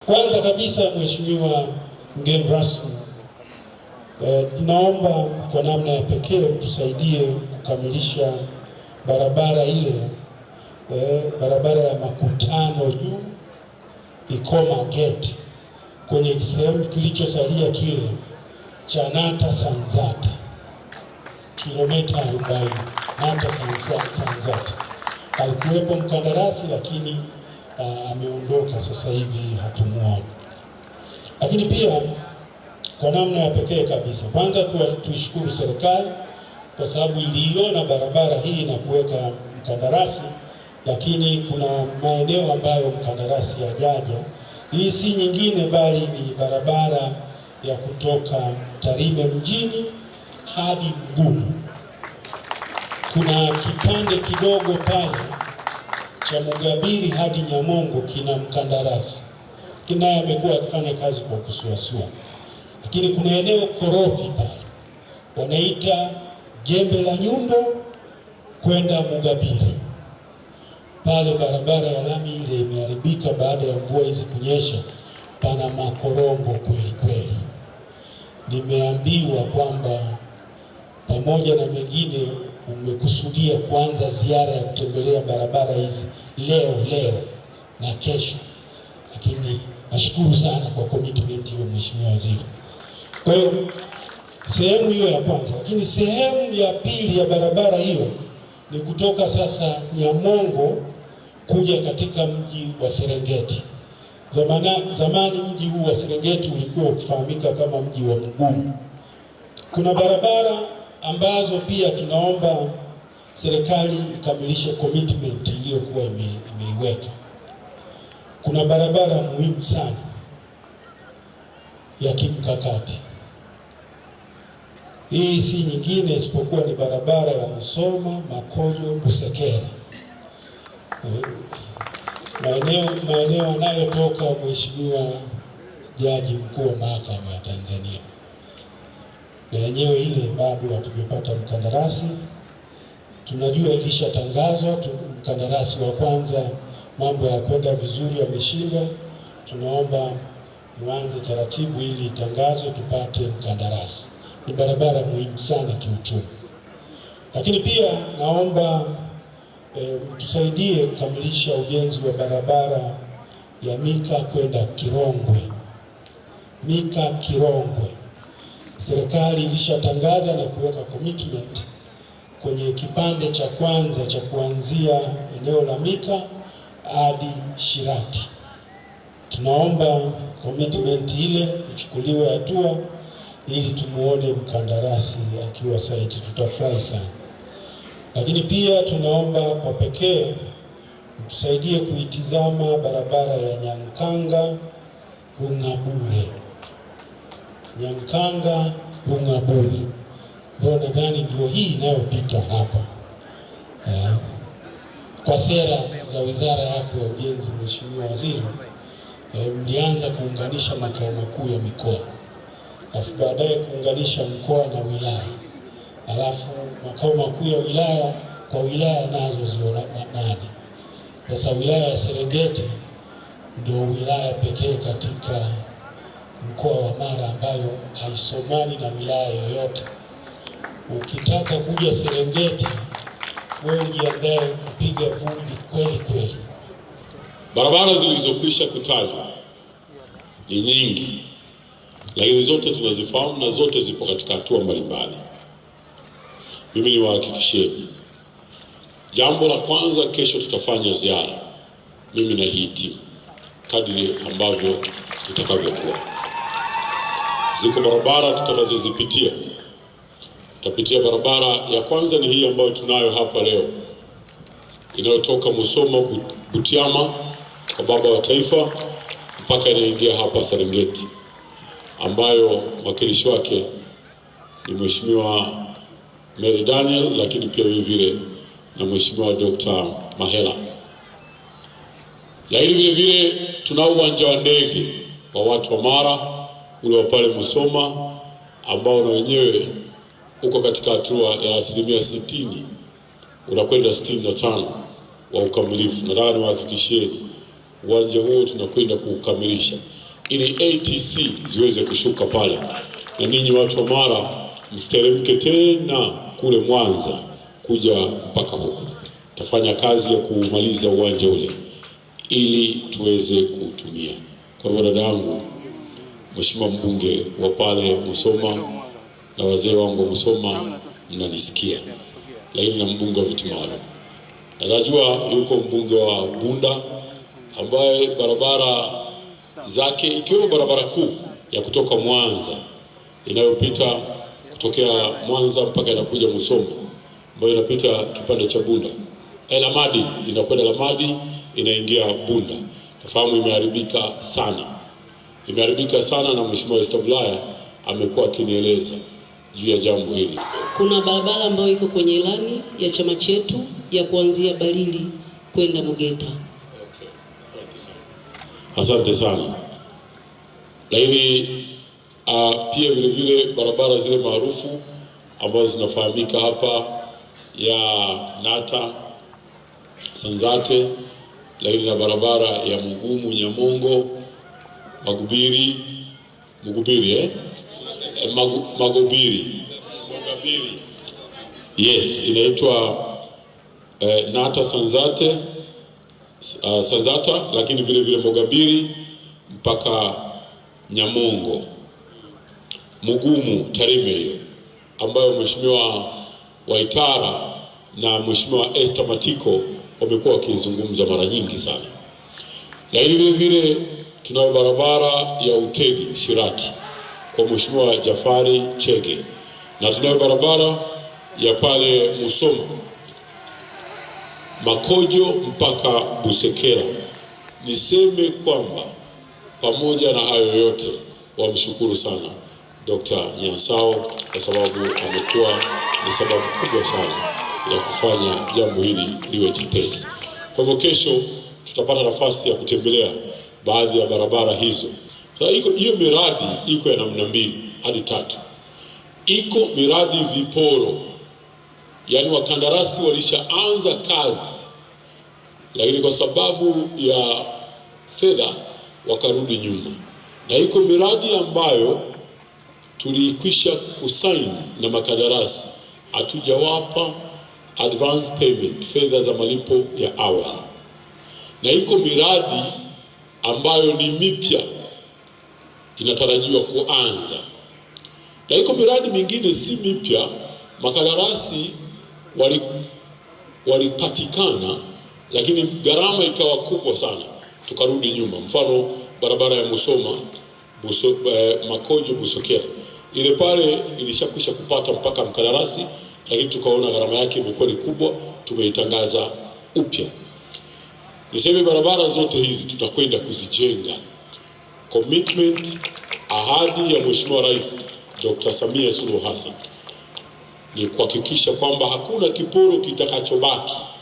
Kwanza kabisa, Mheshimiwa mgeni rasmi, naomba kwa namna ya pekee mtusaidie kukamilisha barabara ile, barabara ya makutano juu Ikoma Gate kwenye sehemu kilichosalia kile cha Nata Sanzata, kilomita 40. Nata Sanzata alikuwepo mkandarasi, lakini ameondoka sasa hivi, hatumuoni. Lakini pia kwa namna ya pekee kabisa, kwanza tuishukuru serikali kwa sababu iliona barabara hii na kuweka mkandarasi, lakini kuna maeneo ambayo mkandarasi hajaja. Hii si nyingine bali ni barabara ya kutoka Tarime mjini hadi Mgumu. Kuna kipande kidogo pale cha Mugabiri hadi Nyamongo kina mkandarasi, kinaye amekuwa akifanya kazi kwa kusuasua. Lakini kuna eneo korofi pale wanaita Jembe la Nyundo kwenda Mugabiri. Pale barabara ya lami ile imeharibika baada ya mvua hizi kunyesha, pana makorongo kweli kweli. Nimeambiwa kwamba pamoja na mengine umekusudia kuanza ziara ya kutembelea barabara hizi leo na kesho, lakini nashukuru sana kwa commitment hiyo Mheshimiwa Waziri. Kwa hiyo sehemu hiyo ya kwanza, lakini sehemu ya pili ya barabara hiyo ni kutoka sasa Nyamongo kuja katika mji wa Serengeti. Zamani mji huu wa Serengeti ulikuwa ukifahamika kama mji wa Mgumu. Kuna barabara ambazo pia tunaomba serikali ikamilishe commitment iliyokuwa imeiweka. Kuna barabara muhimu sana ya kimkakati. Hii si nyingine isipokuwa ni barabara ya Musoma Makojo Busekera. Maeneo anayotoka Mheshimiwa Jaji Mkuu wa Mahakama ya Tanzania. Na yenyewe ile bado hatujapata mkandarasi. Tunajua ilishatangazwa, mkandarasi wa kwanza mambo ya kwenda vizuri ameshinda. Tunaomba muanze taratibu ili itangazwe tupate mkandarasi. Ni barabara muhimu sana kiuchumi. Lakini pia naomba mtusaidie kukamilisha ujenzi wa barabara ya Mika kwenda Kirongwe. Mika Kirongwe. Serikali ilishatangaza na kuweka commitment kwenye kipande cha kwanza cha kuanzia eneo la Mika hadi Shirati. Tunaomba commitment ile ichukuliwe hatua ili tumuone mkandarasi akiwa site, tutafurahi sana. Lakini pia tunaomba kwa pekee mtusaidie kuitizama barabara ya Nyankanga Rungabure. Nyankanga Rungabure. Ndio nadhani ndio hii inayopita hapa. Kwa sera za wizara yako ya ujenzi Mheshimiwa Waziri, mlianza kuunganisha makao makuu ya mikoa, alafu baadaye kuunganisha mkoa na wilaya, alafu makao makuu ya wilaya kwa wilaya nazo ziwe 8. Sasa wilaya ya Serengeti ndio wilaya pekee katika mkoa wa Mara ambayo haisomani na wilaya yoyote. Ukitaka kuja Serengeti, wewe ujiandae kupiga vumbi kweli kweli. Barabara zilizokwisha kutajwa ni nyingi, lakini zote tunazifahamu na zote zipo katika hatua mbalimbali. Mimi niwahakikishieni, jambo la kwanza, kesho tutafanya ziara, mimi na hii timu, kadri ambavyo tutakavyokuwa. Ziko barabara tutakazozipitia. Tutapitia barabara ya kwanza ni hii ambayo tunayo hapa leo, inayotoka Musoma Butiama kwa baba wa taifa mpaka inaingia hapa Serengeti, ambayo mwakilishi wake ni Mheshimiwa Mary Daniel, lakini pia vile na Mheshimiwa Dr. Mahela. Lakini vile tunao uwanja wa ndege wa watu wa Mara ule wa pale Musoma, ambao na wenyewe uko katika hatua ya 60%, unakwenda 65 wa ukamilifu. Nadhani wahakikishieni uwanja huo tunakwenda kukamilisha. ili ATC ziweze kushuka pale, na ninyi watu wa Mara msiteremke tena kule Mwanza kuja mpaka huko. Tafanya kazi ya kumaliza uwanja ule ili tuweze kutumia. Kwa hivyo dada yangu, Mheshimiwa mbunge wa pale Musoma na wazee wangu wa Musoma, mnanisikia, lakini na mbunge wa viti maalum, na najua yuko mbunge wa Bunda ambaye barabara zake ikiwemo barabara kuu ya kutoka Mwanza inayopita kutokea Mwanza mpaka inakuja Musoma, ambayo inapita kipande cha Bunda, Lamadi, inakwenda Lamadi inaingia Bunda. Nafahamu imeharibika sana, na Mheshimiwa Estabulaya amekuwa akinieleza juu ya jambo hili. Kuna barabara ambayo iko kwenye ilani ya chama chetu ya kuanzia Balili kwenda Mugeta. Okay. Asante sana. Lakini pia vile vile barabara zile maarufu ambazo zinafahamika hapa ya Nata Sanzate, lakini na barabara ya Mugumu Nyamongo Magobiri. Yes, inaitwa Nata Sanzate Sanzata, lakini vile vile Mogabiri mpaka Nyamongo, Mugumu Tarime, hiyo ambayo Mheshimiwa Waitara na Mheshimiwa Esther Matiko wamekuwa wakizungumza mara nyingi sana. Lakini vile vile tunayo barabara ya Utegi Shirati kwa Mheshimiwa Jafari Chege, na tunayo barabara ya pale Musoma Makojo mpaka Busekera. Niseme kwamba pamoja na hayo yote, wamshukuru sana Dr. Nyansao kwa sababu amekuwa ni sababu kubwa sana ya kufanya jambo hili liwe jepesi. Kwa hivyo kesho tutapata nafasi ya kutembelea baadhi ya barabara hizo. Hiyo miradi iko ya namna 2 hadi 3. Iko miradi viporo, yaani wakandarasi walishaanza kazi, lakini kwa sababu ya fedha wakarudi nyuma. Na iko miradi ambayo tulikwisha kusaini na makandarasi, hatujawapa advance payment, fedha za malipo ya awali. Na iko miradi ambayo ni mipya inatarajiwa kuanza, na iko miradi mingine si mipya, makandarasi walipatikana lakini gharama ikawa kubwa sana, tukarudi nyuma. Mfano barabara ya Musoma Makojo Busokera, ile pale ilishakwisha kupata mpaka mkandarasi, lakini tukaona gharama yake imekuwa ni kubwa, tumeitangaza upya. Niseme barabara zote hizi tutakwenda kuzijenga. Commitment, ahadi ya Mheshimiwa Rais Dr. Samia Suluhu Hassan ni kuhakikisha kwamba hakuna kiporo kitakachobaki